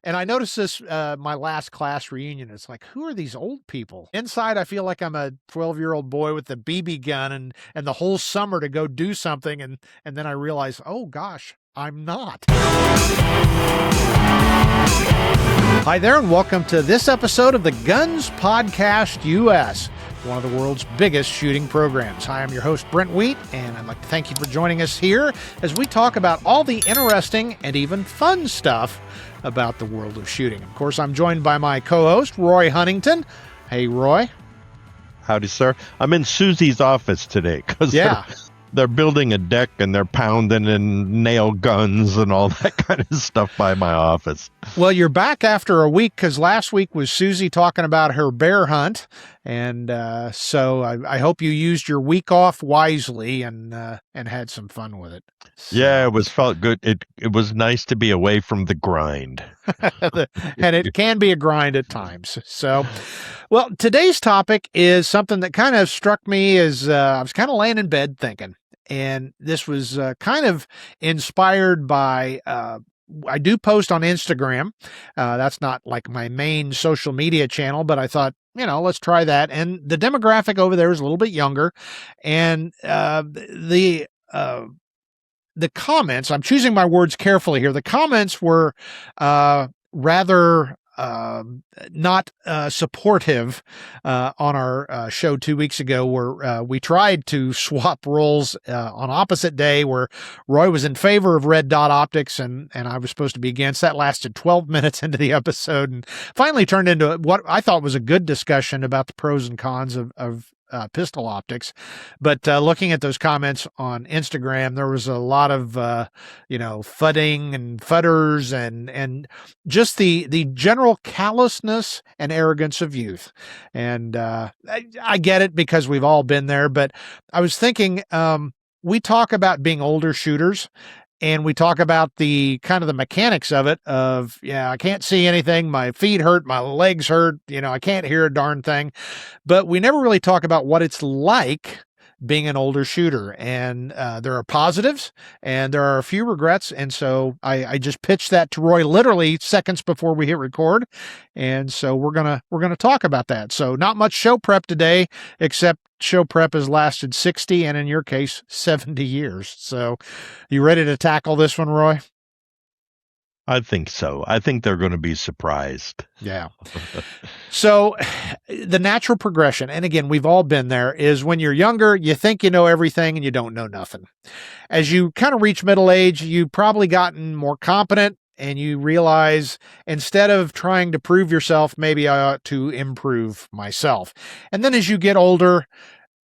And I noticed this, my last class reunion. It's like, who are these old people? Inside, I feel like I'm a 12-year-old boy with a BB gun and the whole summer to go do something. And then I realize, oh gosh, I'm not. Hi there, and welcome to this episode of the Guns Podcast US, one of the world's biggest shooting programs. Hi, I'm your host, Brent Wheat, and I'd like to thank you for joining us here as we talk about all the interesting and even fun stuff about the world of shooting. Of course, I'm joined by my co-host, Roy Huntington. Hey, Roy. Howdy, sir. I'm in Susie's office today because they're building a deck and they're pounding and nail guns and all that kind of stuff by my office. Well, you're back after a week because last week was Susie talking about her bear hunt. And so I hope you used your week off wisely and had some fun with it. So. Yeah, felt good. It was nice to be away from the grind. And it can be a grind at times. So, well, today's topic is something that kind of struck me as I was kind of laying in bed thinking. And this was kind of inspired by I do post on Instagram. That's not like my main social media channel, but I thought, let's try that. And the demographic over there is a little bit younger. And the comments, I'm choosing my words carefully here. The comments were rather not supportive on our show 2 weeks ago, where we tried to swap roles on opposite day, where Roy was in favor of red dot optics and I was supposed to be against. That lasted 12 minutes into the episode and finally turned into what I thought was a good discussion about the pros and cons of pistol optics. But looking at those comments on Instagram, there was a lot of, fudding and fudders and just the general callousness and arrogance of youth. And I get it because we've all been there, but I was thinking, we talk about being older shooters, and we talk about the kind of the mechanics of it of, I can't see anything. My feet hurt. My legs hurt. I can't hear a darn thing. But we never really talk about what it's like being an older shooter. And there are positives and there are a few regrets. And so I just pitched that to Roy literally seconds before we hit record. And so we're gonna talk about that. So not much show prep today, except show prep has lasted 60 and in your case 70 years. So you ready to tackle this one, Roy? I think so. I think they're going to be surprised. Yeah. So the natural progression, and again, we've all been there, is when you're younger, you think you know everything and you don't know nothing. As you kind of reach middle age, you've probably gotten more competent and you realize instead of trying to prove yourself, maybe I ought to improve myself. And then as you get older,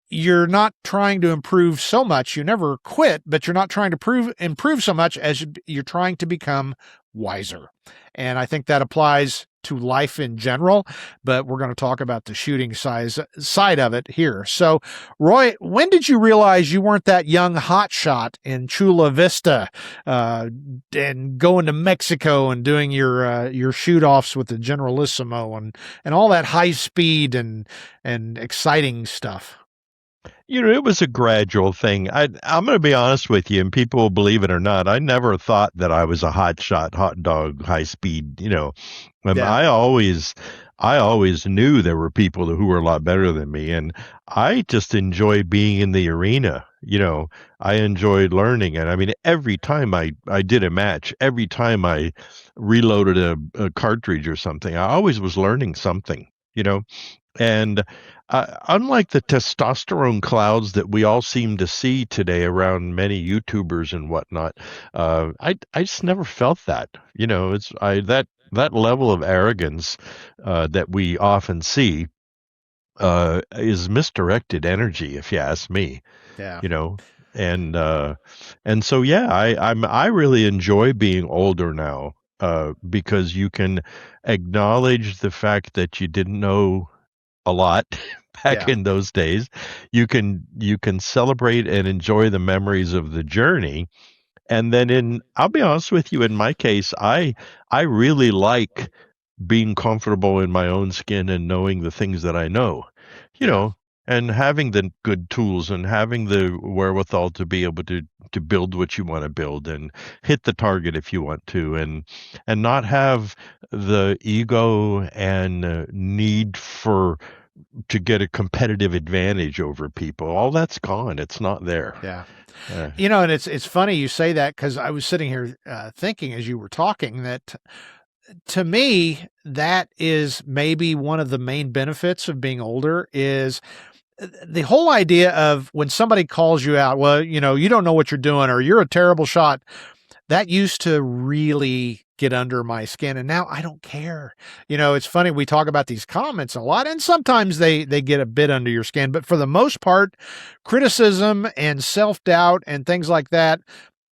you're not trying to improve so much. You never quit, but you're not trying to improve so much as you're trying to become wiser. And I think that applies to life in general, but we're going to talk about the shooting side of it here. So, Roy, when did you realize you weren't that young hotshot in Chula Vista and going to Mexico and doing your shoot-offs with the Generalissimo and all that high speed and exciting stuff? It was a gradual thing. I'm going to be honest with you, and people will believe it or not. I never thought that I was a hot dog, high speed. I always knew there were people who were a lot better than me, and I just enjoyed being in the arena. I enjoyed learning, and I mean, every time I did a match, every time I reloaded a cartridge or something, I always was learning something. And unlike the testosterone clouds that we all seem to see today around many YouTubers and whatnot, I just never felt that. That level of arrogance that we often see is misdirected energy, if you ask me. Yeah. And so I really enjoy being older now because you can acknowledge the fact that you didn't know a lot back in those days. You can celebrate and enjoy the memories of the journey. And then I'll be honest with you, in my case, I really like being comfortable in my own skin and knowing the things that I know. and having the good tools and having the wherewithal to be able to build what you want to build and hit the target if you want to, and not have the ego and need for to get a competitive advantage over people. All that's gone. It's not there. Yeah. Uh, And it's funny you say that, because I was sitting here thinking as you were talking that, to me, that is maybe one of the main benefits of being older is the whole idea of when somebody calls you out, well, you don't know what you're doing, or you're a terrible shot. That used to really get under my skin, and now I don't care. It's funny, we talk about these comments a lot, and sometimes they get a bit under your skin, but for the most part, criticism and self-doubt and things like that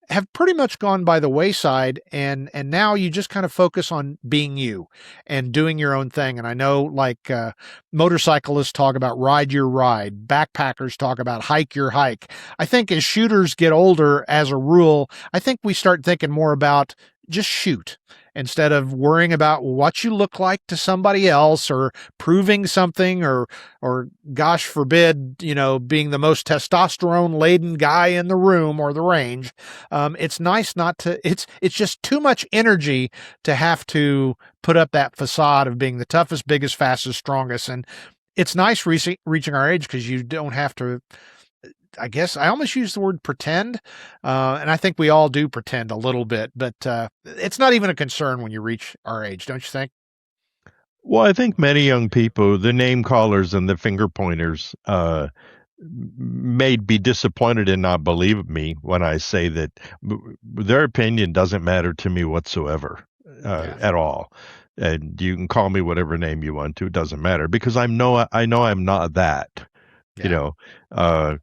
have pretty much gone by the wayside, and now you just kind of focus on being you and doing your own thing. And I know, like, motorcyclists talk about ride your ride, backpackers talk about hike your hike. I think as shooters get older, as a rule, I think we start thinking more about just shoot, instead of worrying about what you look like to somebody else, or proving something, or gosh forbid, being the most testosterone laden guy in the room or the range. It's nice not to, it's just too much energy to have to put up that facade of being the toughest, biggest, fastest, strongest. And it's nice reaching our age, because you don't have to, I guess I almost use the word pretend. And I think we all do pretend a little bit, but it's not even a concern when you reach our age, don't you think? well, I think many young people, the name callers and the finger pointers, may be disappointed and not believe me when I say that their opinion doesn't matter to me whatsoever, Yeah. at all. And you can call me whatever name you want to; it doesn't matter because I know I'm not that, you Yeah. know. Uh,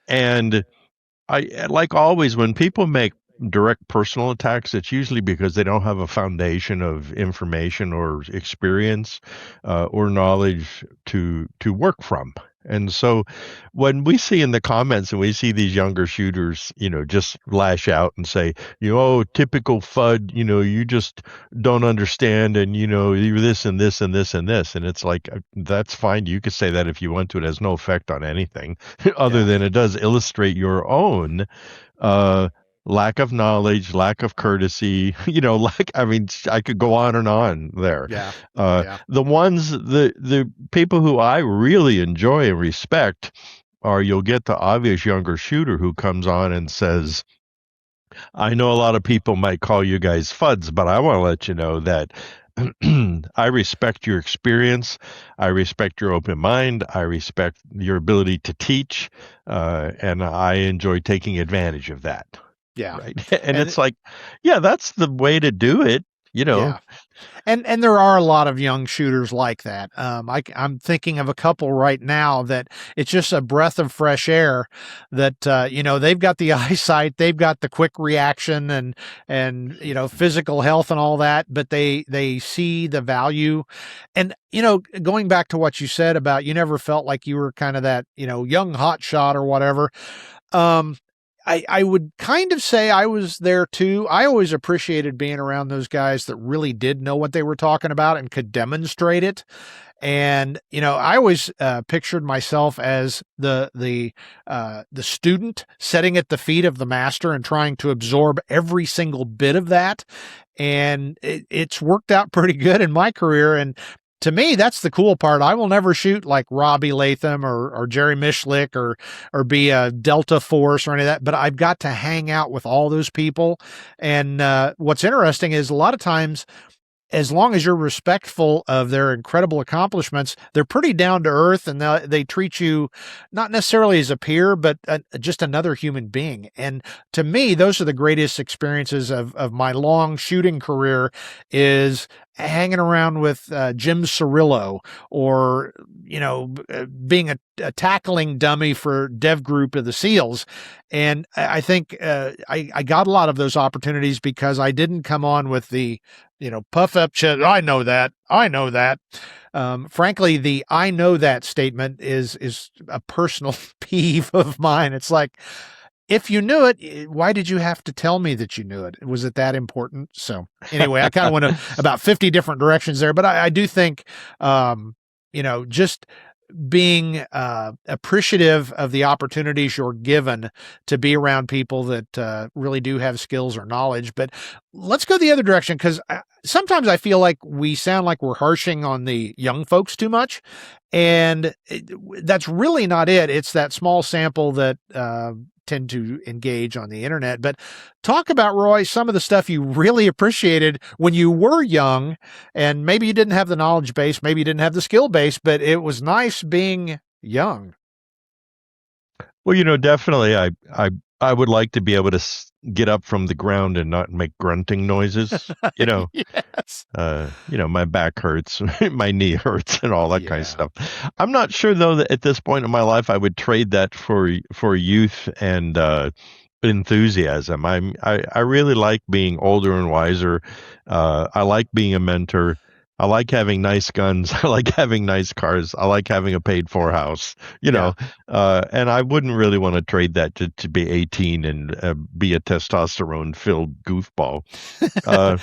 and like always when people make direct personal attacks, it's usually because they don't have a foundation of information or experience or knowledge to work from. And so when we see in the comments and we see these younger shooters, just lash out and say, oh, typical FUD, you just don't understand and, you're this and this and this and this. And it's like, that's fine. You could say that if you want to. It has no effect on anything other Yeah. than it does illustrate your own uh, lack of knowledge, lack of courtesy, I mean, I could go on and on there. Yeah. Uh, Yeah. the people who I really enjoy and respect are you'll get the obvious younger shooter who comes on and says, I know a lot of people might call you guys FUDs, but I want to let you know that I respect your experience. I respect your open mind. I respect your ability to teach. And I enjoy taking advantage of that. Yeah. Right. And And it's like, yeah, that's the way to do it. You know, yeah. And there are a lot of young shooters like that. I'm thinking of a couple right now that it's just a breath of fresh air. That they've got the eyesight, they've got the quick reaction, and physical health and all that, but they see the value. And going back to what you said about you never felt like you were kind of that young hot shot or whatever. Um, I would kind of say I was there too. I always appreciated being around those guys that really did know what they were talking about and could demonstrate it. And I always pictured myself as the student sitting at the feet of the master and trying to absorb every single bit of that. And it's worked out pretty good in my career. And to me, that's the cool part. I will never shoot like Robbie Latham or Jerry Mishlik or be a Delta Force or any of that, but I've got to hang out with all those people. And what's interesting is a lot of times, as long as you're respectful of their incredible accomplishments, they're pretty down to earth, and they treat you not necessarily as a peer, but just another human being. And to me, those are the greatest experiences of my long shooting career, is hanging around with Jim Cirillo, or being a tackling dummy for Dev Group of the SEALs. And I think I got a lot of those opportunities because I didn't come on with the puff up chest. I know that. I know that. Frankly, the "I know that" statement is a personal peeve of mine. It's like, if you knew it, why did you have to tell me that you knew it? Was it that important? So anyway, I kind of went about 50 different directions there, but I do think, just being appreciative of the opportunities you're given to be around people that really do have skills or knowledge. But let's go the other direction, because sometimes I feel like we sound like we're harshing on the young folks too much. And that's really not it. It's that small sample that tend to engage on the internet. But talk about, Roy, some of the stuff you really appreciated when you were young, and maybe you didn't have the knowledge base, maybe you didn't have the skill base, but it was nice being young. Well, definitely, I would like to be able to get up from the ground and not make grunting noises. Yes. My back hurts, my knee hurts, and all that kind of Yeah. stuff. I'm not sure though that at this point in my life I would trade that for youth and enthusiasm. I really like being older and wiser. I like being a mentor. I like having nice guns. I like having nice cars. I like having a paid for house. Yeah. And I wouldn't really want to trade that to be 18 and be a testosterone filled goofball. Uh,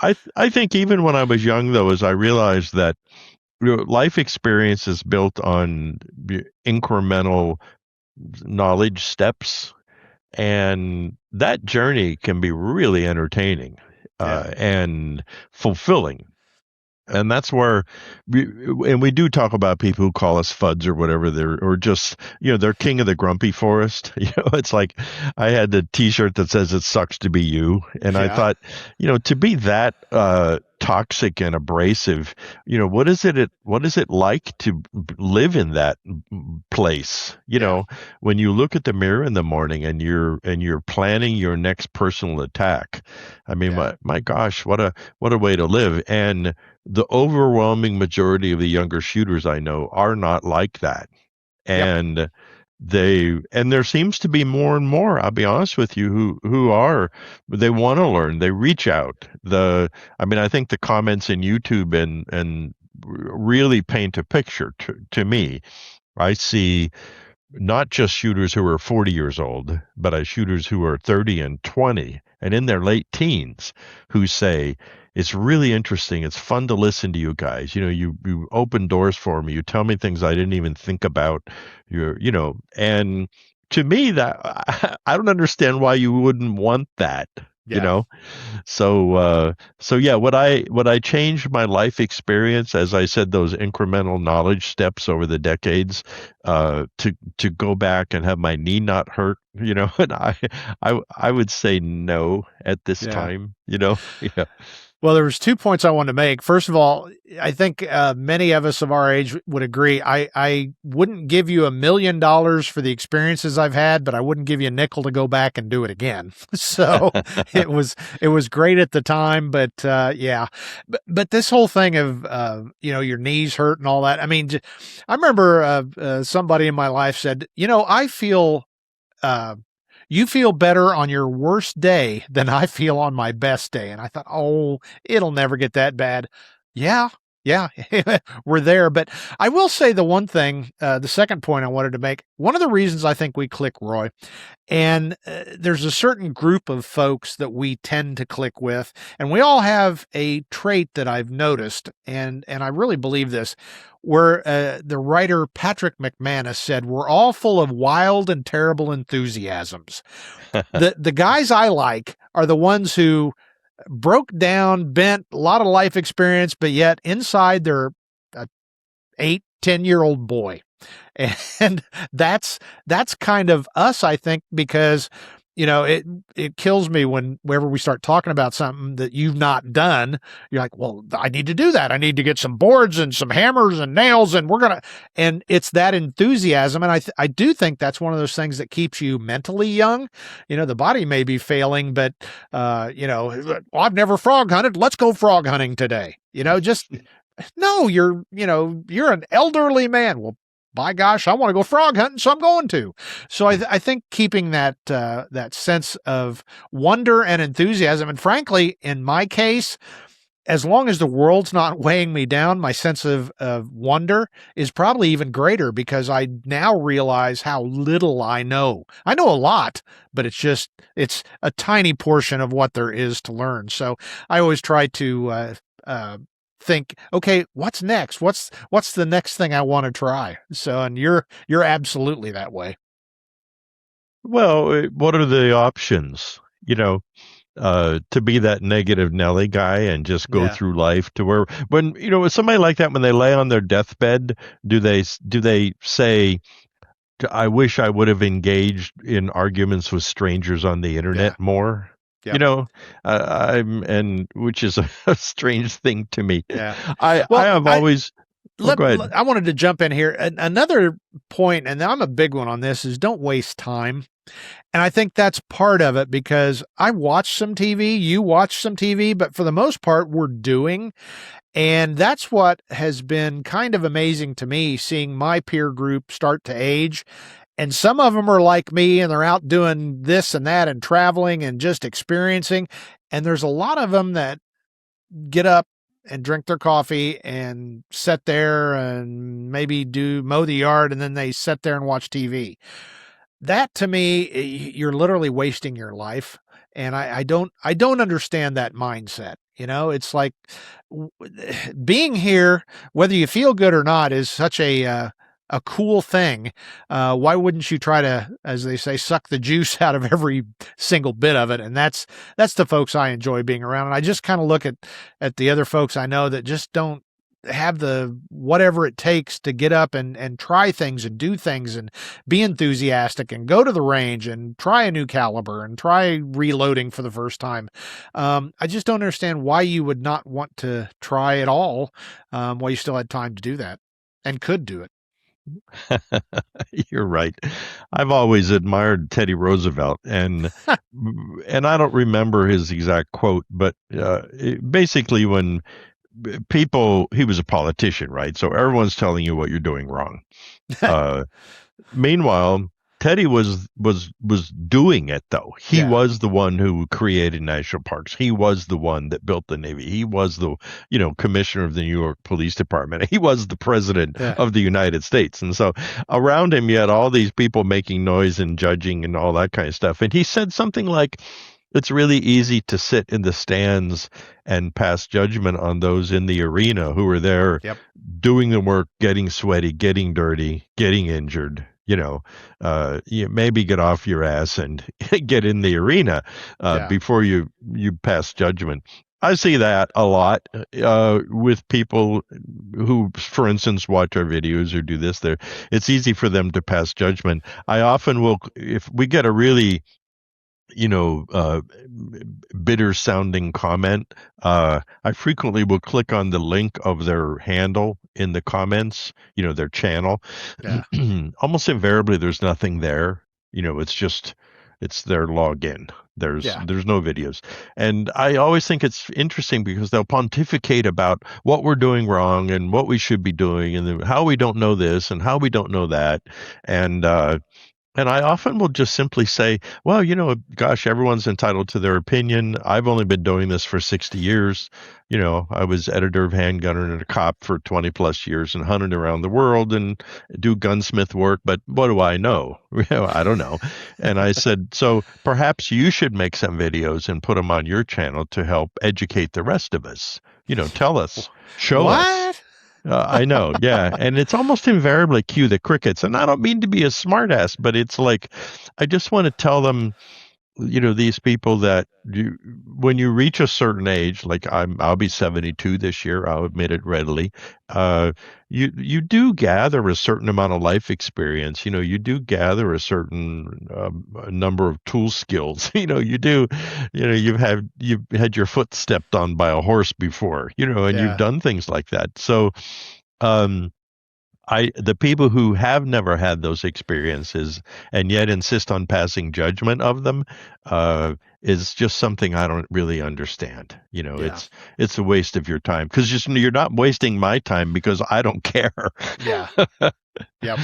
I think even when I was young, though, as I realized that life experience is built on incremental knowledge steps, and that journey can be really entertaining Yeah. and fulfilling. And that's where and we do talk about people who call us FUDs or whatever, or just, they're king of the grumpy forest. It's like I had the t-shirt that says it sucks to be you. And I Yeah. thought, to be that toxic and abrasive, what is it like to live in that place? Yeah. When you look at the mirror in the morning and you're planning your next personal attack. I mean, Yeah. my gosh, what a way to live. And the overwhelming majority of the younger shooters I know are not like that. Yep. And there seems to be more and more, I'll be honest with you, who are, they want to learn, they reach out. I mean, I think the comments in YouTube and really paint a picture to me. I see not just shooters who are 40 years old, but shooters who are 30 and 20 and in their late teens who say, it's really interesting. It's fun to listen to you guys. You open doors for me. You tell me things I didn't even think about. And to me, that I don't understand why you wouldn't want that, you Yeah. know? So yeah, would I change my life experience, as I said, those incremental knowledge steps over the decades, to go back and have my knee not hurt, and I would say no at this Yeah. time, yeah. Well, there was 2 points I wanted to make. First of all, I think many of us of our age would agree. I wouldn't give you $1 million for the experiences I've had, but I wouldn't give you a nickel to go back and do it again. So it was great at the time, but yeah. But this whole thing of your knees hurt and all that. I mean, I remember somebody in my life said, I feel. Uh, you feel better on your worst day than I feel on my best day. And I thought, oh, it'll never get that bad. Yeah. Yeah, we're there. But I will say the one thing, the second point I wanted to make, one of the reasons I think we click, Roy, and there's a certain group of folks that we tend to click with, and we all have a trait that I've noticed, and I really believe this, where the writer Patrick McManus said, "We're all full of wild and terrible enthusiasms." The guys I like are the ones who broke down, bent, a lot of life experience, but yet inside they're a 8, 10-year-old boy. And that's kind of us, I think, because it kills me whenever we start talking about something that you've not done. You're like, well, I need to do that. I need to get some boards and some hammers and nails, and and it's that enthusiasm. And I do think that's one of those things that keeps you mentally young. The body may be failing, but well, I've never frog hunted. Let's go frog hunting today. Just no, you're an elderly man. Well, by gosh, I want to go frog hunting, so I'm going to. So I think keeping that sense of wonder and enthusiasm, and frankly, in my case, as long as the world's not weighing me down, my sense of wonder is probably even greater, because I now realize how little I know. I know a lot, but it's a tiny portion of what there is to learn. So I always try to think, okay, what's next? What's the next thing I want to try? So, and you're absolutely that way. Well, what are the options? You know, to be that negative Nelly guy and just go Yeah, through life to where when with somebody like that when they lay on their deathbed, do they say, I wish I would have engaged in arguments with strangers on the yeah, internet more. You yep, know, and which is a strange thing to me. yeah. I Well, have always. Oh, go ahead. I wanted to jump in here. Another point, and I'm a big one on this, is don't waste time. And I think that's part of it because I watch some TV, you watch some TV, but for the most part, we're doing. And that's what has been kind of amazing to me, seeing my peer group start to age. And some of them are like me and they're out doing this and that and traveling and just experiencing. And there's a lot of them that get up and drink their coffee and sit there and maybe do mow the yard and then they sit there and watch TV. That to me, you're literally wasting your life. And I don't understand that mindset. You know, it's like being here, whether you feel good or not, is such a cool thing. Why wouldn't you try to, as they say, suck the juice out of every single bit of it? And that's the folks I enjoy being around. And I just kind of look at the other folks I know that just don't have the whatever it takes to get up and try things and do things and be enthusiastic and go to the range and try a new caliber and try reloading for the first time. I just don't understand why you would not want to try it all, while you still had time to do that and could do it. You're right. I've always admired Teddy Roosevelt, and I don't remember his exact quote, but basically, when people, he was a politician, right? So everyone's telling you what you're doing wrong. Uh, Meanwhile, Teddy was doing it though. He Yeah, was the one who created national parks. He was the one that built the Navy. He was the, commissioner of the New York Police Department. He was the president yeah, of the United States. And so around him you had all these people making noise and judging and all that kind of stuff. And he said something like, it's really easy to sit in the stands and pass judgment on those in the arena who are there yep, doing the work, getting sweaty, getting dirty, getting injured. You maybe get off your ass and get in the arena yeah, before you pass judgment. I see that a lot with people who, for instance, watch our videos or do this. There, it's easy for them to pass judgment. I often will, if we get a really you know, uh, bitter sounding comment, I frequently will click on the link of their handle in the comments, their channel. yeah, Almost invariably, there's nothing there. It's their login. yeah, There's no videos. And I always think it's interesting because they'll pontificate about what we're doing wrong and what we should be doing and how we don't know this and how we don't know that. And, and I often will just simply say, well, gosh, everyone's entitled to their opinion. I've only been doing this for 60 years. I was editor of Handgunner and a cop for 20 plus years and hunted around the world and do gunsmith work. But what do I know? I don't know. And I said, so perhaps you should make some videos and put them on your channel to help educate the rest of us. Tell us, show us. what? I know, yeah, and it's almost invariably cue the crickets. And I don't mean to be a smartass, but it's like I just want to tell them, these people that when you reach a certain age, like I'll be 72 this year. I'll admit it readily. You do gather a certain amount of life experience. You do gather a certain number of tool skills. You do. You've had your foot stepped on by a horse before. And you've Yeah, done things like that. So. Um, the people who have never had those experiences and yet insist on passing judgment of them is just something I don't really understand. yeah, It's a waste of your time because you're not wasting my time because I don't care. yeah, yep.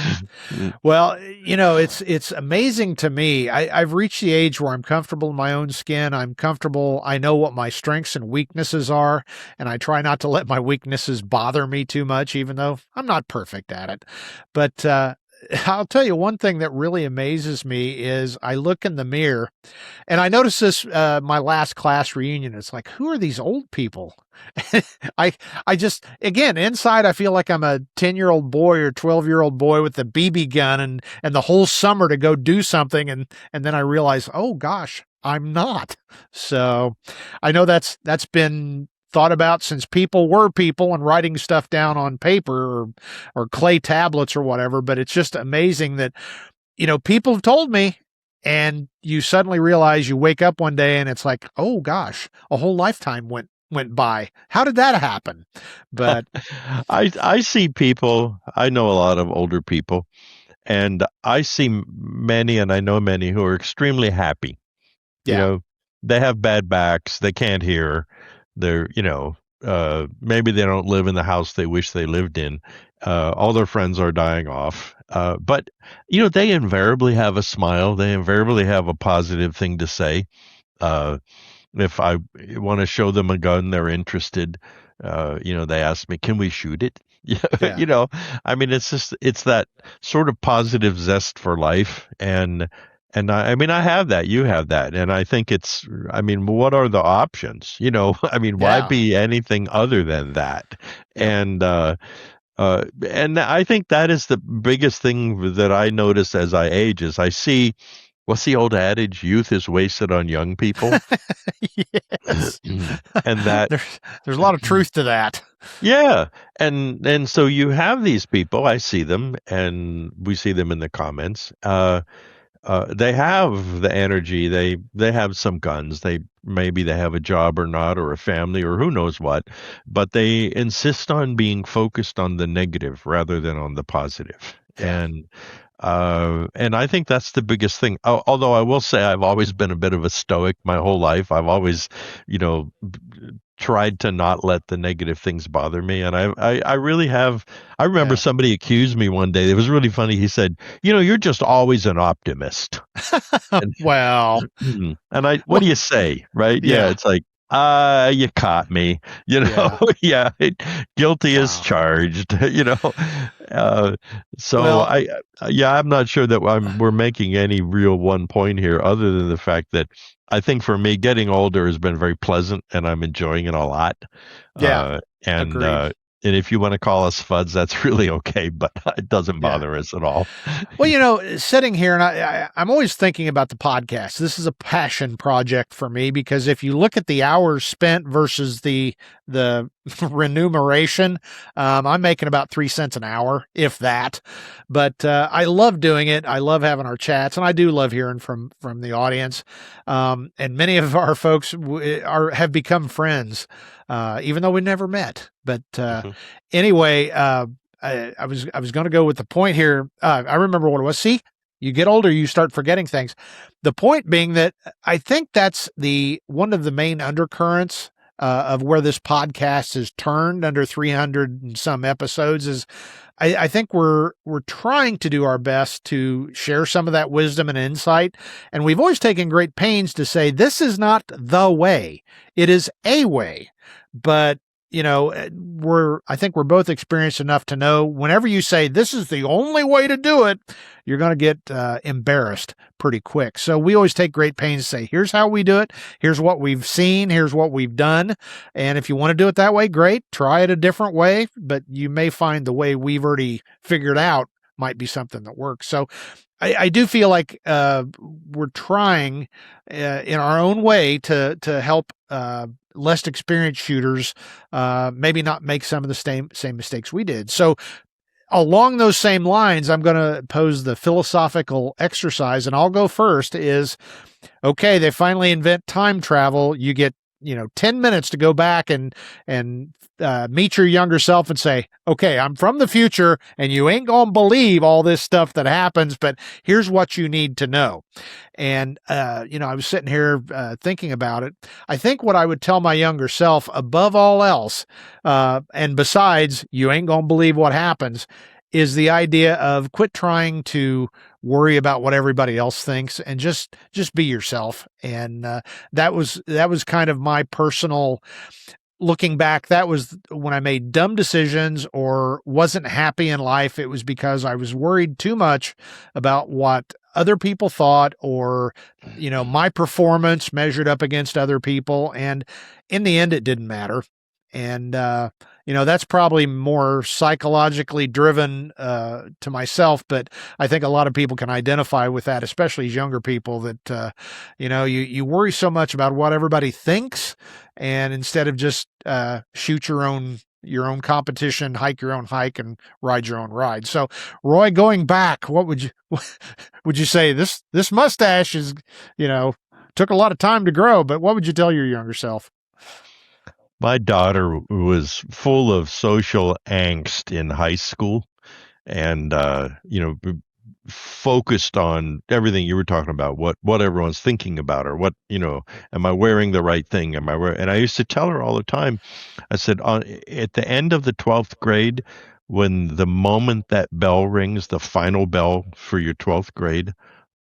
Well, it's amazing to me. I've reached the age where I'm comfortable in my own skin. I'm comfortable. I know what my strengths and weaknesses are, and I try not to let my weaknesses bother me too much, even though I'm not perfect at it. But I'll tell you one thing that really amazes me is I look in the mirror and I noticed this my last class reunion. It's like, who are these old people? I I just again inside I feel like I'm a 10-year-old boy or 12-year-old boy with a BB gun and the whole summer to go do something and then I realize, oh gosh, I'm not. So I know that's been thought about since people were people and writing stuff down on paper or clay tablets or whatever, but it's just amazing that people have told me, and you suddenly realize you wake up one day and it's like, oh gosh, a whole lifetime went by. How did that happen? But I see people. I know a lot of older people, and I see many, and I know many who are extremely happy. You yeah, know, they have bad backs. They can't hear. They're, maybe they don't live in the house they wish they lived in. All their friends are dying off. But, they invariably have a smile. They invariably have a positive thing to say. Uh, if I want to show them a gun, they're interested. They ask me, can we shoot it? Yeah, yeah, I mean, it's that sort of positive zest for life. And I mean, I have that, you have that. And I think I mean, what are the options? I mean, why yeah, be anything other than that? yep. And, and I think that is the biggest thing that I notice as I age is I see, what's the old adage? Youth is wasted on young people. Yes. And that There's a lot of truth to that. yeah, and so you have these people, I see them, and we see them in the comments. They have the energy. They have some guns. Maybe they have a job or not, or a family, or who knows what, but they insist on being focused on the negative rather than on the positive. Yeah. And I think that's the biggest thing. Although I will say I've always been a bit of a stoic my whole life. I've always, you know, tried to not let the negative things bother me. And I really have. I remember Yeah. somebody accused me one day. It was really funny. He said, you're just always an optimist. And, Well, and what do you say? Right. Yeah. yeah. It's like, you caught me, Yeah. yeah, guilty as Wow. charged, uh, so Well, yeah, I'm not sure that we're making any real one point here other than the fact that I think for me, getting older has been very pleasant and I'm enjoying it a lot. yeah. Uh, and, Agreed. uh, and if you want to call us FUDs, that's really okay, but it doesn't Yeah. bother us at all. Well, sitting here and I'm always thinking about the podcast. This is a passion project for me because if you look at the hours spent versus the remuneration, I'm making about 3 cents an hour, if that. But I love doing it. I love having our chats, and I do love hearing from the audience. And many of our folks have become friends, even though we never met. But Mhm. anyway. I was going to go with the point here. I remember what it was. See, you get older, you start forgetting things. The point being that I think that's the one of the main undercurrents of where this podcast has turned under 300 and some episodes is I think we're trying to do our best to share some of that wisdom and insight, and we've always taken great pains to say this is not the way; it is a way. But I think we're both experienced enough to know whenever you say this is the only way to do it, you're going to get embarrassed pretty quick. So we always take great pains to say, here's how we do it. Here's what we've seen. Here's what we've done. And if you want to do it that way, great. Try it a different way, but you may find the way we've already figured out might be something that works. So I do feel like we're trying in our own way to help less experienced shooters maybe not make some of the same mistakes we did. So along those same lines, I'm going to pose the philosophical exercise, and I'll go first. Is okay, they finally invent time travel. You get 10 minutes to go back and meet your younger self and say, okay, I'm from the future and you ain't gonna believe all this stuff that happens, but here's what you need to know. And I was sitting here thinking about it. I think what I would tell my younger self above all else, and besides you ain't gonna believe what happens, is the idea of quit trying to worry about what everybody else thinks and just be yourself. And that was kind of my personal looking back, that was when I made dumb decisions or wasn't happy in life. It was because I was worried too much about what other people thought or, my performance measured up against other people. And in the end, it didn't matter. And, that's probably more psychologically driven to myself, but I think a lot of people can identify with that, especially as younger people that, you worry so much about what everybody thinks and instead of just shoot your own competition, hike your own hike, and ride your own ride. So, Roy, going back, what would you would you say? This mustache is, took a lot of time to grow, but what would you tell your younger self? My daughter was full of social angst in high school and focused on everything you were talking about, what everyone's thinking about her, am I wearing the right thing? And I used to tell her all the time, I said, at the end of the 12th grade, when the moment that bell rings, the final bell for your 12th grade,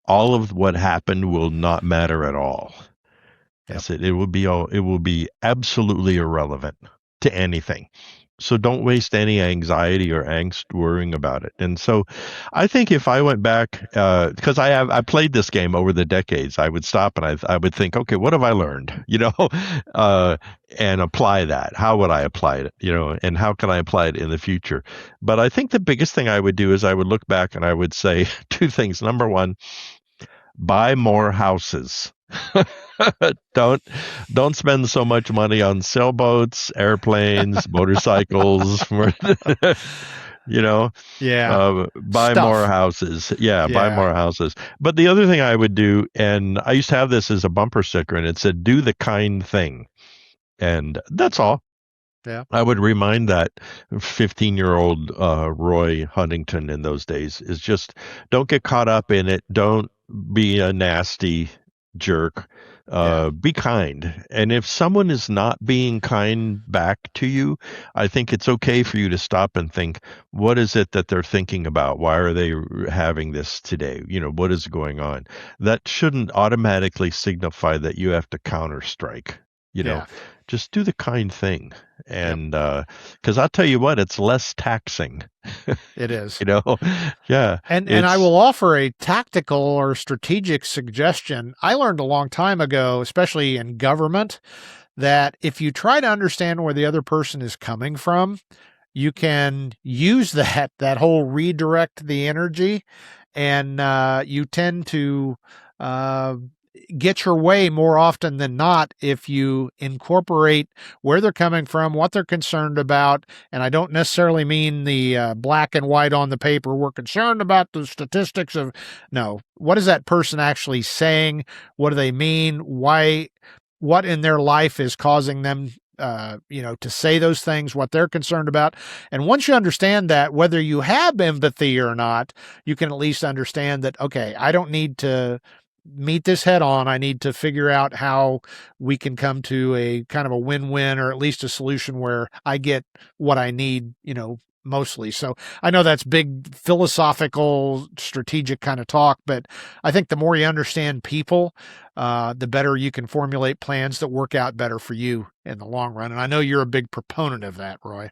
all of what happened will not matter at all. I Yep. said it will be absolutely irrelevant to anything. So don't waste any anxiety or angst worrying about it. And so I think if I went back, because I played this game over the decades, I would stop and I would think, okay, what have I learned? Uh, and apply that. How would I apply it? And how can I apply it in the future? But I think the biggest thing I would do is I would look back and I would say two things. Number one, buy more houses. don't don't spend so much money on sailboats, airplanes, motorcycles. you know, Yeah. buy more Stuff. houses. Yeah, buy Yeah. more houses. But the other thing I would do, and I used to have this as a bumper sticker, and it said, "Do the kind thing," and that's all. Yeah. I would remind that 15-year-old Roy Huntington in those days is just don't get caught up in it. Don't be a nasty jerk. Yeah. Be kind. And if someone is not being kind back to you, I think it's okay for you to stop and think, what is it that they're thinking about? Why are they having this today? What is going on? That shouldn't automatically signify that you have to counter strike. You know, Yeah. just do the kind thing. Yep. And because I'll tell you what, it's less taxing. It is. you know, yeah, And I it's will offer a tactical or strategic suggestion. I learned a long time ago, especially in government, that if you try to understand where the other person is coming from, you can use that whole redirect the energy, and you tend to uh, get your way more often than not if you incorporate where they're coming from, what they're concerned about. And I don't necessarily mean the black and white on the paper. We're concerned about the statistics of, no, what is that person actually saying? What do they mean? Why? What in their life is causing them to say those things, what they're concerned about. And once you understand that, whether you have empathy or not, you can at least understand that, okay, I don't need to meet this head on. I need to figure out how we can come to a kind of a win-win or at least a solution where I get what I need, mostly. So I know that's big philosophical, strategic kind of talk, but I think the more you understand people, the better you can formulate plans that work out better for you in the long run. And I know you're a big proponent of that, Roy.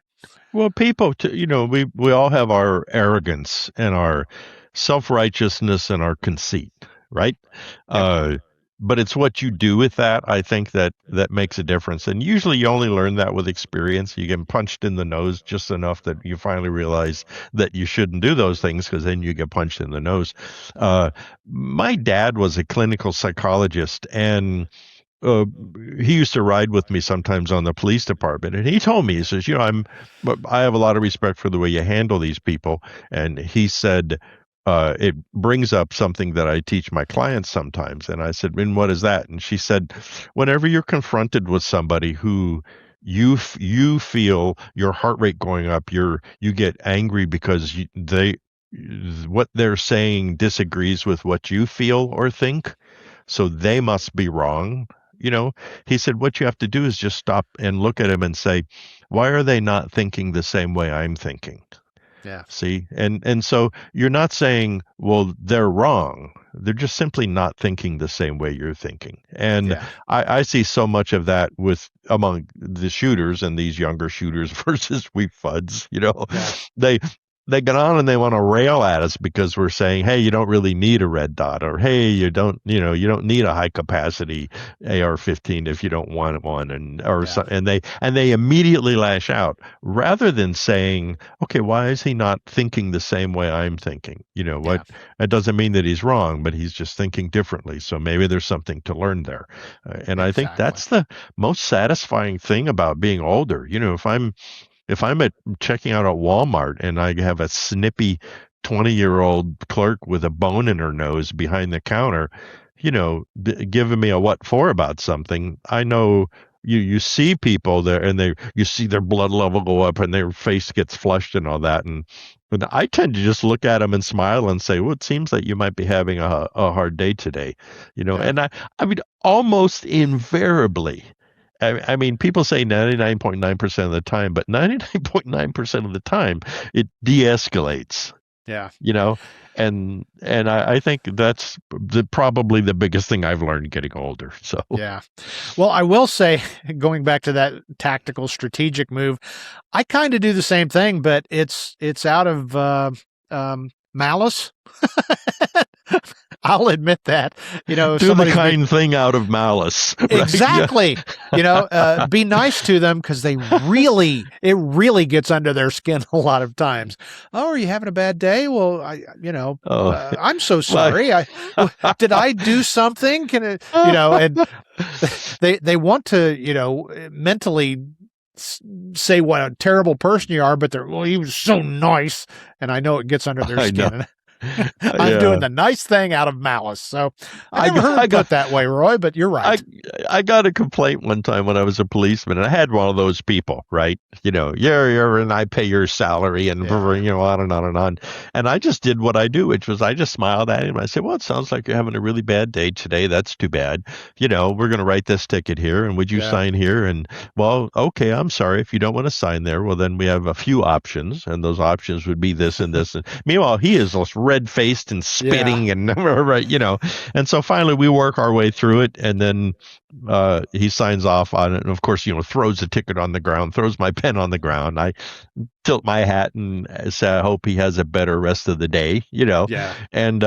well, people, we all have our arrogance and our self-righteousness and our conceit, right? Yep. Uh, but it's what you do with that, I think that makes a difference. And usually you only learn that with experience. You get punched in the nose just enough that you finally realize that you shouldn't do those things because then you get punched in the nose. Uh, my dad was a clinical psychologist and uh, he used to ride with me sometimes on the police department, and he told me, he says, I have a lot of respect for the way you handle these people, and he said, it brings up something that I teach my clients sometimes, and I said, and what is that? And she said, whenever you're confronted with somebody who you feel your heart rate going up, you get angry because they what they're saying disagrees with what you feel or think, so they must be wrong. You know, he said, what you have to do is just stop and look at him and say, why are they not thinking the same way I'm thinking? Yeah. See, and so you're not saying, well, they're wrong. They're just simply not thinking the same way you're thinking. And Yeah. I see so much of that with among the shooters and these younger shooters versus we FUDs. Yeah. They they get on and they want to rail at us because we're saying, hey, you don't really need a red dot, or hey, you don't need a high capacity AR-15 if you don't want one, Yeah. and they immediately lash out rather than saying, okay, why is he not thinking the same way I'm thinking? Yeah. That doesn't mean that he's wrong, but he's just thinking differently. So maybe there's something to learn there. And I think Exactly. that's the most satisfying thing about being older. If I'm checking out at Walmart and I have a snippy 20-year-old clerk with a bone in her nose behind the counter, giving me a what for about something, I know you see people there and you see their blood level go up and their face gets flushed and all that. And I tend to just look at them and smile and say, well, it seems like you might be having a hard day today, Yeah. and I mean, almost invariably, I mean, people say 99.9% of the time, but 99.9% of the time, it de-escalates, Yeah. and I think that's probably the biggest thing I've learned getting older. So, Yeah. Well, I will say, going back to that tactical strategic move, I kind of do the same thing, but it's out of malice. I'll admit that. do the somebody's being kind thing out of malice, right? Yeah. exactly. Be nice to them because it really gets under their skin a lot of times. Oh, are you having a bad day? Well, Oh, I'm so well, sorry. Did I do something? Can it, and they want to, mentally say what a terrible person you are, but he was so nice. And I know it gets under their I know. skin. I'm doing the nice thing out of malice. So I never heard it put that way, Roy, but you're right. I got a complaint one time when I was a policeman, and I had one of those people, right? You're and I pay your salary, and on and on and on. And I just did what I do, which was I just smiled at him. I said, well, it sounds like you're having a really bad day today. That's too bad. We're going to write this ticket here, and would you sign here? And well, okay, I'm sorry if you don't want to sign there. Well, then we have a few options, and those options would be this and this. And meanwhile, he is just red-faced and spitting and right, and so finally we work our way through it, and then he signs off on it, and of course, throws the ticket on the ground, throws my pen on the ground. I tilt my hat and say I hope he has a better rest of the day, and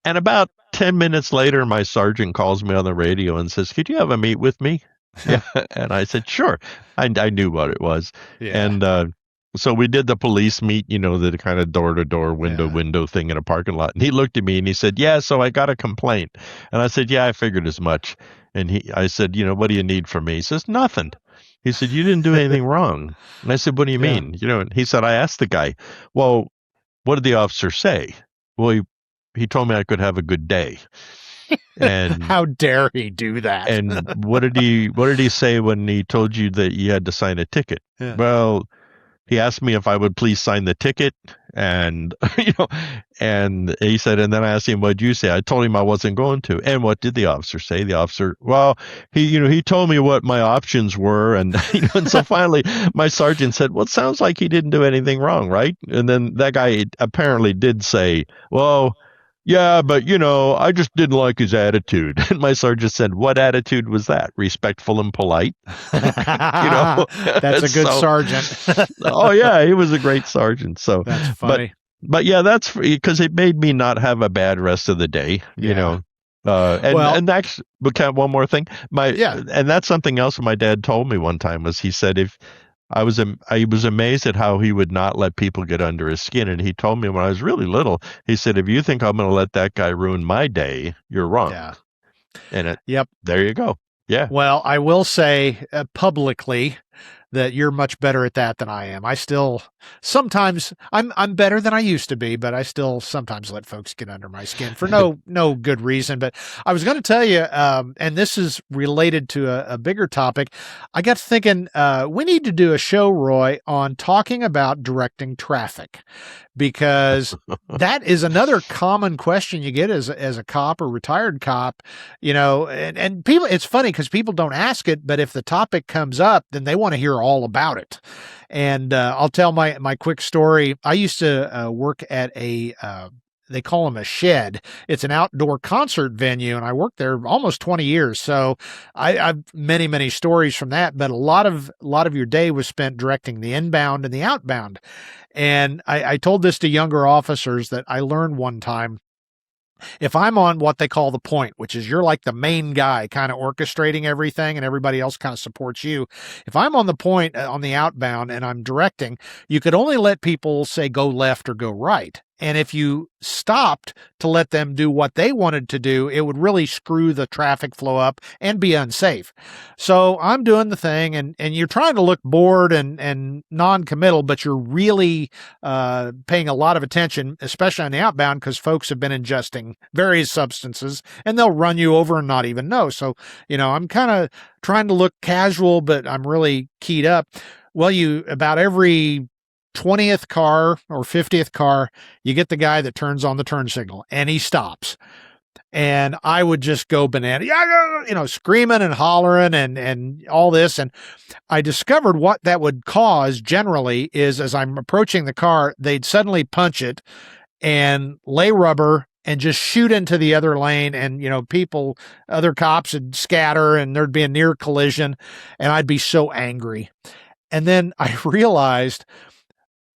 about 10 minutes later, my sergeant calls me on the radio and says, could you have a meet with me? Yeah. And I said, sure. I knew what it was. And so we did the police meet, the kind of door-to-door, window thing in a parking lot. And he looked at me and he said, yeah, so I got a complaint. And I said, yeah, I figured as much. And I said, what do you need from me? He says, nothing. He said, you didn't do anything wrong. And I said, what do you mean? And he said, I asked the guy, well, what did the officer say? Well, he told me I could have a good day. And how dare he do that? And what did he say when he told you that you had to sign a ticket? Yeah. Well, he asked me if I would please sign the ticket, and and he said, and then I asked him, what'd you say? I told him I wasn't going to. And what did the officer say? The officer, well, he told me what my options were, and and so finally my sergeant said, well, it sounds like he didn't do anything wrong, right? And then that guy apparently did say, well, yeah, but I just didn't like his attitude. And my sergeant said, what attitude was that? Respectful and polite? That's a good sergeant. Oh yeah, he was a great sergeant. So that's funny. But yeah, that's because it made me not have a bad rest of the day, and that's one more thing. And that's something else my dad told me one time was he said I was amazed at how he would not let people get under his skin. And he told me when I was really little, he said, if you think I'm going to let that guy ruin my day, you're wrong. Yeah. And there you go. Yeah. Well, I will say publicly that you're much better at that than I am. I still sometimes I'm better than I used to be, but I still sometimes let folks get under my skin for no good reason. But I was going to tell you, and this is related to a bigger topic. I got thinking we need to do a show, Roy, on talking about directing traffic, because that is another common question you get as a cop or retired cop, and people. It's funny because people don't ask it, but if the topic comes up, then they want to hear they're all about it. And I'll tell my quick story. I used to work at they call them a shed. It's an outdoor concert venue, and I worked there almost 20 years. So I've many stories from that. But a lot of your day was spent directing the inbound and the outbound. And I told this to younger officers that I learned one time. If I'm on what they call the point, which is you're like the main guy kind of orchestrating everything and everybody else kind of supports you. If I'm on the point on the outbound and I'm directing, you could only let people say go left or go right. And if you stopped to let them do what they wanted to do, it would really screw the traffic flow up and be unsafe. So I'm doing the thing, and you're trying to look bored and non-committal, but you're really paying a lot of attention, especially on the outbound, because folks have been ingesting various substances, and they'll run you over and not even know. So, I'm kind of trying to look casual, but I'm really keyed up. Well, about every 20th car or 50th car, you get the guy that turns on the turn signal and he stops. And I would just go banana, screaming and hollering and all this. And I discovered what that would cause generally is as I'm approaching the car, they'd suddenly punch it and lay rubber and just shoot into the other lane. And, other cops would scatter and there'd be a near collision. And I'd be so angry. And then I realized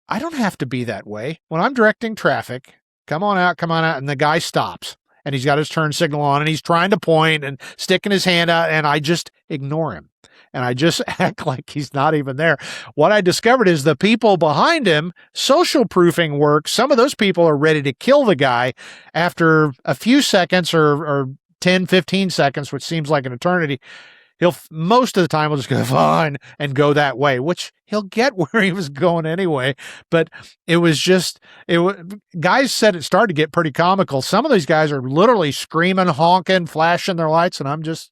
I don't have to be that way. When I'm directing traffic, come on out, and the guy stops, and he's got his turn signal on, and he's trying to point and sticking his hand out, and I just ignore him. And I just act like he's not even there. What I discovered is the people behind him, social proofing work, some of those people are ready to kill the guy after a few seconds or 10, 15 seconds, which seems like an eternity. He'll most of the time will just go fine and go that way, which he'll get where he was going anyway. But guys said it started to get pretty comical. Some of these guys are literally screaming, honking, flashing their lights, and I'm just,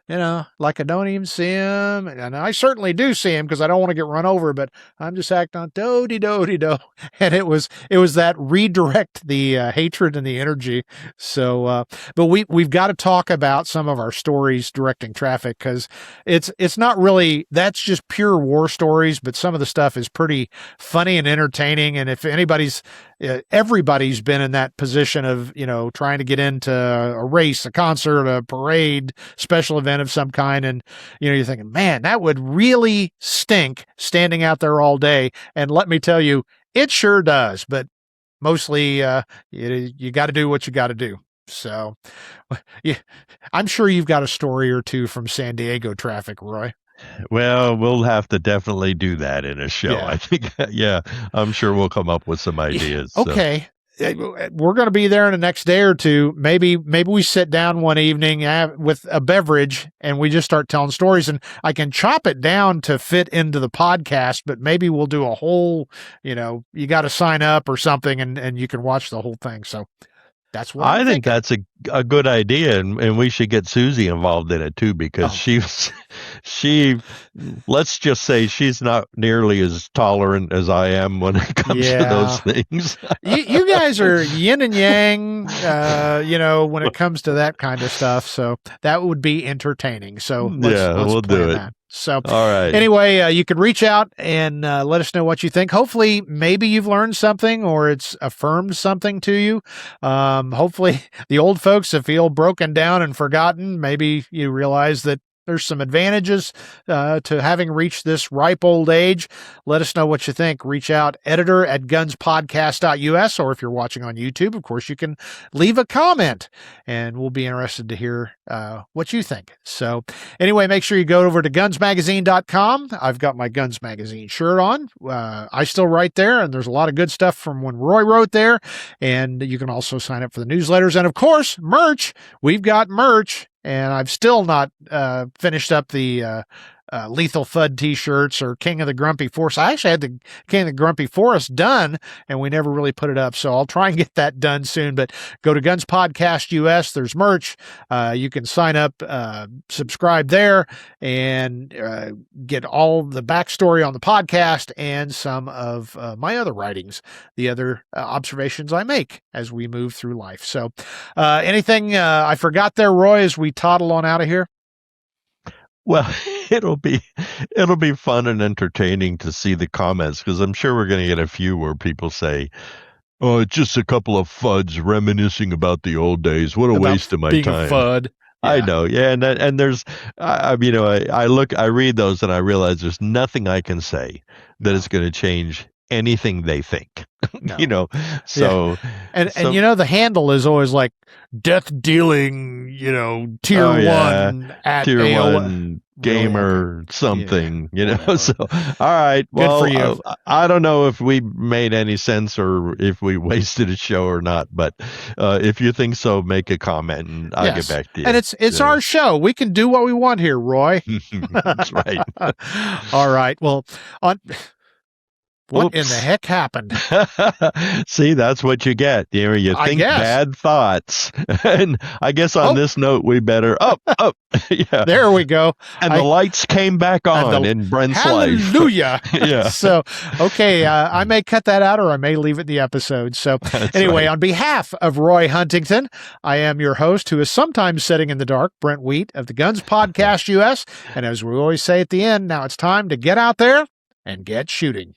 like I don't even see him. And I certainly do see him because I don't want to get run over, but I'm just acting on do-de-do-de-do. And it was that redirect the hatred and the energy. So, but we've got to talk about some of our stories directing traffic because it's not really, that's just pure war stories, but some of the stuff is pretty funny and entertaining. And if everybody's been in that position of, trying to get into a race, a concert, a parade, special event of some kind. And, you're thinking, man, that would really stink standing out there all day. And let me tell you, it sure does. But mostly you got to do what you got to do. So yeah, I'm sure you've got a story or two from San Diego traffic, Roy. Well, we'll have to definitely do that in a show. Yeah. I think, I'm sure we'll come up with some ideas. Okay. So. We're going to be there in the next day or two. Maybe we sit down one evening with a beverage and we just start telling stories, and I can chop it down to fit into the podcast, but maybe we'll do a whole, you got to sign up or something and you can watch the whole thing. So that's what I think that's a good idea, and we should get Susie involved in it too, because she let's just say she's not nearly as tolerant as I am when it comes to those things. you guys are yin and yang, when it comes to that kind of stuff. So that would be entertaining. So we'll do it. That. So, all right. Anyway, you can reach out and let us know what you think. Hopefully, maybe you've learned something or it's affirmed something to you. Hopefully, the old folks that feel broken down and forgotten, maybe you realize that there's some advantages to having reached this ripe old age. Let us know what you think. Reach out, editor@gunspodcast.us, or if you're watching on YouTube, of course, you can leave a comment, and we'll be interested to hear what you think. So anyway, make sure you go over to gunsmagazine.com. I've got my Guns Magazine shirt on. I still write there, and there's a lot of good stuff from when Roy wrote there, and you can also sign up for the newsletters. And of course, merch. We've got merch. And I've still not finished up the Lethal FUDD t-shirts or King of the Grumpy Forest. I actually had the King of the Grumpy Forest done, and we never really put it up. So I'll try and get that done soon. But go to Guns Podcast US. There's merch. You can sign up, subscribe there, and get all the backstory on the podcast and some of my other writings, the other observations I make as we move through life. So anything I forgot there, Roy, as we toddle on out of here? Well, it'll be it'll be fun and entertaining to see the comments because I'm sure we're going to get a few where people say, "Oh, it's just a couple of FUDs reminiscing about the old days. What a About waste of my being a time." FUD. I Yeah. know, yeah, and there's, I read those, and I realize there's nothing I can say that No. is going to change anything they think. you No. know, Yeah. so And so the handle is always like death dealing, tier oh yeah, 1 at tier AOL. one Really? Okay. gamer Yeah. something. So Whatever. all right, Good for well, you. I don't know if we made any sense or if we wasted a show or not, but if you think so, make a comment and I'll get Yes. back to And you. it's our show. We can do what we want here, Roy. That's right. All right. Well, on what in the Oops. heck happened? See, that's what you get. You I think guess. bad thoughts. And I guess on Oh, this note, we better up. Yeah. there we go. And the I lights came back and on the in Brent's life. hallelujah. Yeah, So, okay, I may cut that out or I may leave it in the episode. So, that's anyway, right. on behalf of Roy Huntington, I am your host who is sometimes sitting in the dark, Brent Wheat of the Guns Podcast US. And as we always say at the end, now it's time to get out there and get shooting.